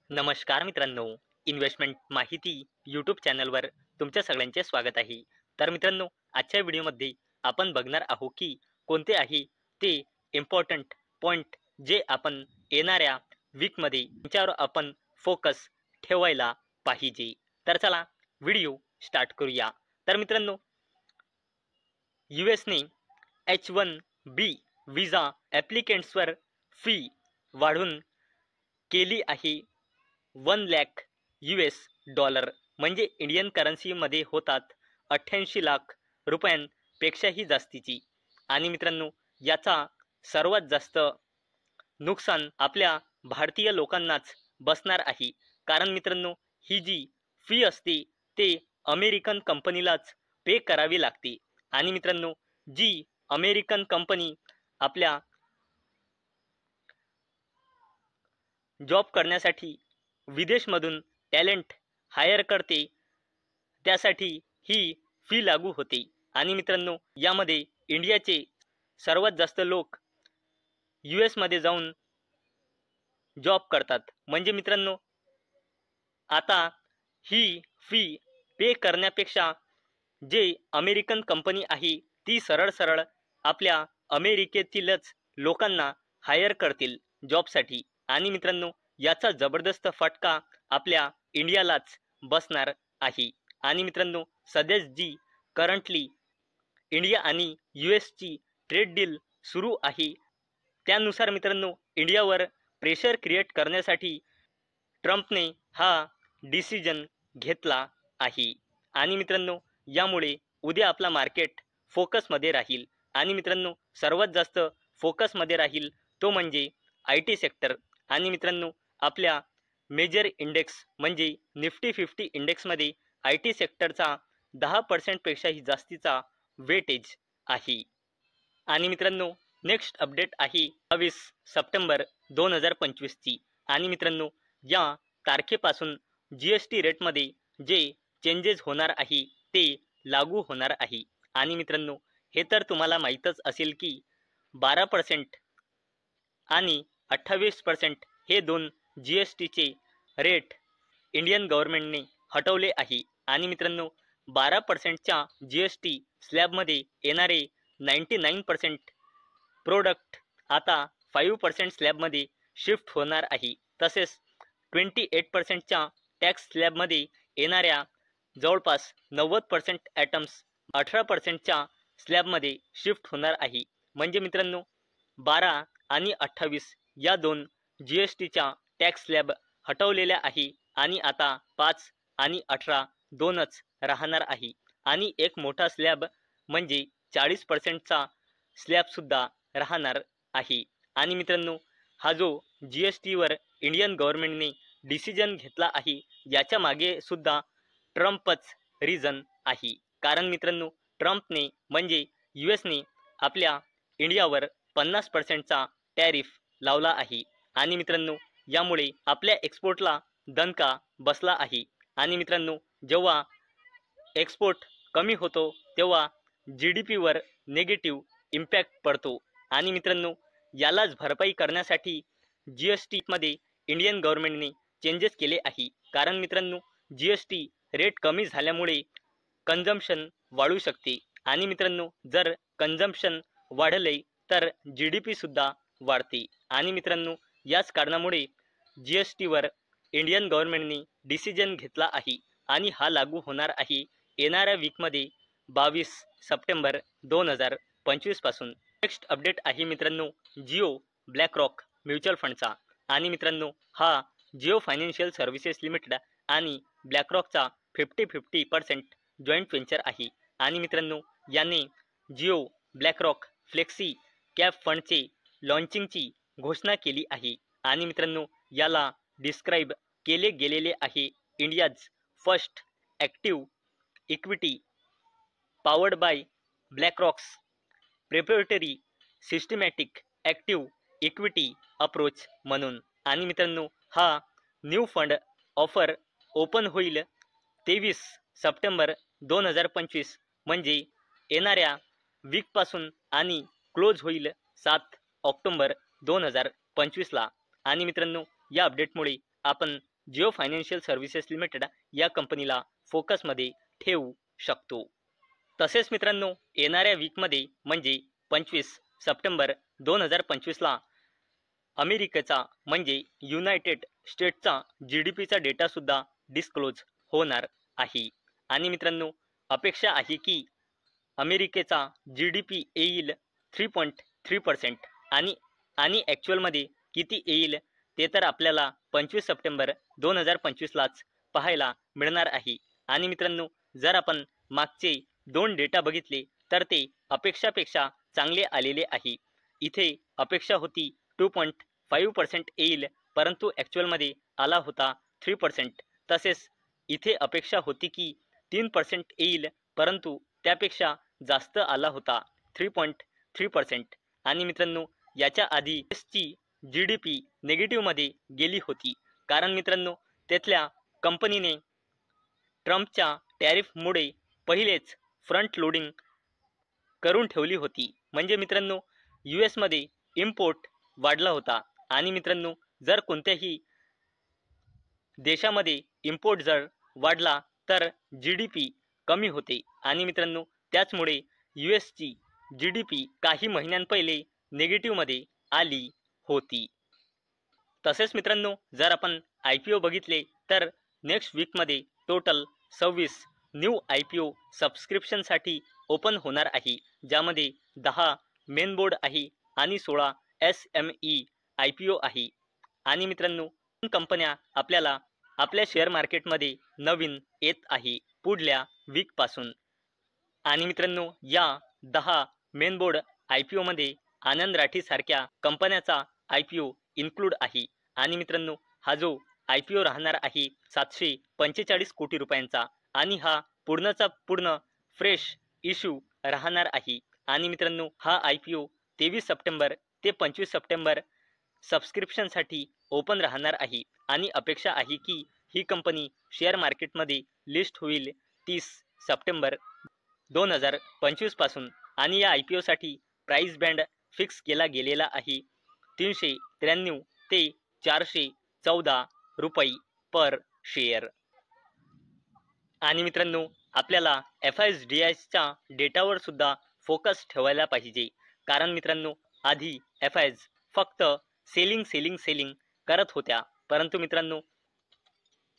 नमस्कार मित्रांनो, इन्व्हेस्टमेंट माहिती यूट्यूब चॅनलवर तुमच्या सगळ्यांचे स्वागत आहे. तर मित्रांनो, आजच्या व्हिडिओमध्ये आपण बघणार आहोत की कोणते आहे ते इम्पॉर्टंट पॉईंट जे आपण येणाऱ्या वीकमध्ये त्यांच्यावर आपण फोकस ठेवायला पाहिजे. तर चला व्हिडिओ स्टार्ट करूया. तर मित्रांनो, यूएसने H1B व्हिसा ॲप्लिकेंट्सवर फी वाढून केली आहे $1,00,000 म्हणजे इंडियन करन्सीमध्ये होतात 88 लाख रुपयांपेक्षाही जास्तीची. आणि मित्रांनो, याचा सर्वात जास्त नुकसान आपल्या भारतीय लोकांनाच बसणार आहे. कारण मित्रांनो, ही जी फी असते ते अमेरिकन कंपनीलाच पे करावी लागते. आणि मित्रांनो, जी अमेरिकन कंपनी आपल्या जॉब करण्यासाठी विदेशमधून टॅलेंट हायर करते त्यासाठी ही फी लागू होते. आणि मित्रांनो, यामध्ये इंडियाचे सर्वात जास्त लोक US मध्ये जाऊन जॉब करतात. म्हणजे मित्रांनो, आता ही फी पे करण्यापेक्षा जे अमेरिकन कंपनी आहे ती सरळ सरळ आपल्या अमेरिकेतीलच लोकांना हायर करतील जॉबसाठी. आणि मित्रांनो, याचा जबरदस्त फटका आपल्या इंडियालाच बसणार आहे. आणि मित्रांनो, सध्या जी करंटली इंडिया आणि US ची ट्रेड डील सुरू आहे त्यानुसार मित्रांनो, इंडियावर प्रेशर क्रिएट करण्यासाठी ट्रम्पने हा डिसिजन घेतला आहे. आणि मित्रांनो, यामुळे उद्या आपला मार्केट फोकसमध्ये राहील. आणि मित्रांनो, सर्वात जास्त फोकसमध्ये राहील तो म्हणजे IT सेक्टर. आणि मित्रांनो, आपल्या मेजर इंडेक्स म्हणजे निफ्टी 50 इंडेक्समध्ये IT सेक्टरचा 10%पेक्षाही जास्तीचा वेटेज आहे. आणि मित्रांनो, नेक्स्ट अपडेट आहे 22 सप्टेंबर 2025ची. आणि मित्रांनो, या तारखेपासून GST रेटमध्ये जे चेंजेस होणार आहे ते लागू होणार आहे. आणि मित्रांनो, हे तर तुम्हाला माहीतच असेल की 12% आणि 28% हे दोन GSTचे रेट इंडियन गव्हर्नमेंटने हटवले आहे. आणि मित्रांनो, 12%च्या GST स्लॅबमध्ये येणारे 99% प्रोडक्ट आता 5% स्लॅबमध्ये शिफ्ट होणार आहे. तसेच 28%च्या टॅक्स स्लॅबमध्ये येणाऱ्या जवळपास 90% ॲटम्स 18%च्या स्लॅबमध्ये शिफ्ट होणार आहे. म्हणजे मित्रांनो, 12 आणि 28 या दोन GSTच्या टॅक्स स्लॅब हटवलेल्या आहे. आणि आता 5 आणि 18 दोनच राहणार आहे. आणि एक मोठा स्लॅब म्हणजे 40%चा स्लॅबसुद्धा राहणार आहे. आणि मित्रांनो, हा जो GSTवर इंडियन गव्हर्नमेंटने डिसिजन घेतला आहे याच्या मागे सुद्धा ट्रम्पच रिझन आहे. कारण मित्रांनो, ट्रम्पने म्हणजे US ने आपल्या इंडियावर 50%चा टॅरिफ लावला आहे. आणि मित्रांनो, यामुळे आपल्या एक्सपोर्टला दणका बसला आहे. आणि मित्रांनो, जेव्हा एक्सपोर्ट कमी होतो तेव्हा GDPवर निगेटिव्ह इम्पॅक्ट पडतो. आणि मित्रांनो, यालाच भरपाई करण्यासाठी GSTमध्ये इंडियन गव्हर्नमेंटने चेंजेस केले आहे. कारण मित्रांनो, GST रेट कमी झाल्यामुळे कन्झम्पशन वाढू शकते. आणि मित्रांनो, जर कन्झम्पशन वाढले तर GDPसुद्धा वाढते. आणि मित्रांनो, याच कारणामुळे GSTवर इंडियन गव्हर्नमेंटने डिसिजन घेतला आहे. आणि हा लागू होणार आहे येणाऱ्या वीकमध्ये 22 सप्टेंबर 2025 पासून. नेक्स्ट अपडेट आहे मित्रांनो जिओ ब्लॅकरॉक म्युच्युअल फंडचा. आणि मित्रांनो, हा जिओ फायनान्शियल सर्व्हिसेस लिमिटेड आणि ब्लॅकरॉकचा 50-50% जॉईंट व्हेंचर आहे. आणि मित्रांनो, याने जिओ ब्लॅकरॉक फ्लेक्सी कॅप फंडचे लॉन्चिंगची घोषणा केली आहे. आणि मित्रांनो, याला डिस्क्राईब केले गेलेले आहे India's first active equity powered by BlackRock's proprietary systematic active equity approach म्हणून. आणि मित्रांनो, हा न्यू फंड ऑफर ओपन होईल 23 सप्टेंबर 2025 म्हणजे येणाऱ्या वीकपासून आणि क्लोज होईल 7 ऑक्टोबर 2025ला. आणि मित्रांनो, या अपडेटमुळे आपण जिओ फायनान्शियल सर्व्हिसेस लिमिटेड या कंपनीला फोकसमध्ये ठेवू शकतो. तसेच मित्रांनो, येणाऱ्या वीकमध्ये म्हणजे 25 सप्टेंबर 2025ला अमेरिकेचा म्हणजे युनायटेड स्टेट्सचा GDPचा डेटासुद्धा डिस्क्लोज होणार आहे. आणि मित्रांनो, अपेक्षा आहे की अमेरिकेचा GDP येईल 3.3% आणि ॲक्च्युअलमध्ये किती येईल ते तर आपल्याला 25 सप्टेंबर 2025लाच पाहायला मिळणार आहे. आणि मित्रांनो, जर आपण मागचे 2 डेटा बघितले तर ते अपेक्षापेक्षा चांगले आलेले आहे. इथे अपेक्षा होती 2.5% येईल, परंतु ॲक्च्युअलमध्ये आला होता 3%. तसेच इथे अपेक्षा होती की 3% येईल, परंतु त्यापेक्षा जास्त आला होता 3.3%. आणि मित्रांनो, याच्या आधी ची GDP नेगेटिव्हमध्ये गेली होती, कारण मित्रांनो तिथल्या कंपनीने ट्रम्पच्या टॅरिफमुळे पहिलेच फ्रंट लोडिंग करून ठेवली होती. म्हणजे मित्रांनो, US मध्ये इम्पोर्ट वाढला होता. आणि मित्रांनो, जर कोणत्याही देशामध्ये इम्पोर्ट जर वाढला तर GDP कमी होते. आणि मित्रांनो, त्याचमुळे USची GDP काही महिन्यांपहिले नेगेटिव्हमध्ये आली होती. तसेच मित्रांनो, जर आपण IPO बघितले तर नेक्स्ट वीकमध्ये टोटल 26 न्यू IPO सबस्क्रिप्शनसाठी ओपन होणार आहे, ज्यामध्ये 10 मेन बोर्ड आहे आणि 16 SME IPO आहे. आणि मित्रांनो, कंपन्या आपल्याला आपल्या शेअर मार्केटमध्ये नवीन येत आहे पुढल्या वीकपासून. आणि मित्रांनो, या 10 मेन बोर्ड IPO मध्ये आनंद राठी सारख्या कंपन्याचा IPO इन्क्लूड आहे. आणि मित्रांनो, हा जो IPO राहणार आहे 745 कोटी रुपयांचा, आणि हा पूर्णचा पूर्ण फ्रेश इश्यू राहणार आहे. आणि मित्रांनो, हा IPO 23 सप्टेंबर ते 25 सप्टेंबर सबस्क्रिप्शनसाठी ओपन राहणार आहे. आणि अपेक्षा आहे की ही कंपनी शेअर मार्केटमध्ये लिस्ट होईल 30 सप्टेंबर 2025 पासून. आणि या IPOसाठी प्राइस बँड फिक्स केला गेलेला आहे 393 ते 414 रुपये पर शेअर. आणि मित्रांनो, आपल्याला FISDISच्या डेटावर सुद्धा फोकस ठेवायला पाहिजे, कारण मित्रांनो, आधी FIS फक्त सेलिंग करत होत्या, परंतु मित्रांनो,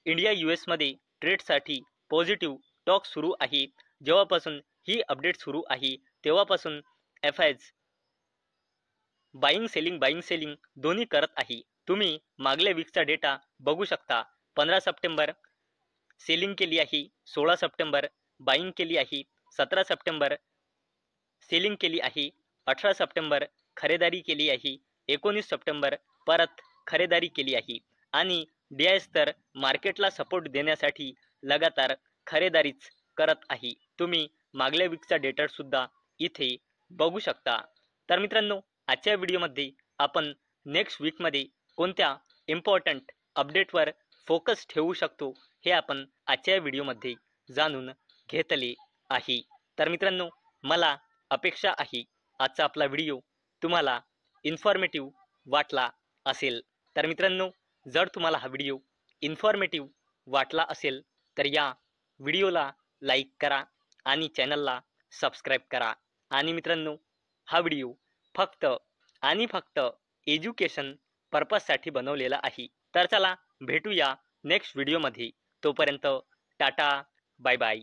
इंडिया US मध्ये ट्रेडसाठी पॉझिटिव्ह टॉक सुरू आहे. जेव्हापासून ही अपडेट सुरू आहे तेव्हापासून FIS बाईंग सेलिंग दोन्ही करत आहे. तुम्ही मागल्या वीकचा डेटा बघू शकता. 15 सप्टेंबर सेलिंग केली आहे, 16 सप्टेंबर बाईंग केली आहे, 17 सप्टेंबर सेलिंग केली आहे, 18 सप्टेंबर खरेदारी केली आहे, 19 सप्टेंबर परत खरेदारी केली आहे. आणि DIS तर मार्केटला सपोर्ट देण्यासाठी लगातार खरेदारीच करत आहे. तुम्ही मागल्या वीकचा डेटा सुद्धा इथे बघू शकता. तर मित्रांनो, आजच्या व्हिडिओमध्ये आपण नेक्स्ट वीकमध्ये कोणत्या इम्पॉर्टंट अपडेटवर फोकस ठेवू शकतो हे आपण आजच्या व्हिडिओमध्ये जाणून घेतले आहे. तर मित्रांनो, मला अपेक्षा आहे आजचा आपला व्हिडिओ तुम्हाला इन्फॉर्मेटिव्ह वाटला असेल. तर मित्रांनो, जर तुम्हाला हा व्हिडिओ इन्फॉर्मेटिव्ह वाटला असेल तर या व्हिडिओला लाईक करा आणि चॅनलला सबस्क्राईब करा. आणि मित्रांनो, हा व्हिडिओ फक्त आणि फक्त एज्युकेशन पर्पजसाठी बनवलेला आहे. तर चला भेटूया नेक्स्ट व्हिडिओमध्ये. तोपर्यंत टाटा, बाय बाय.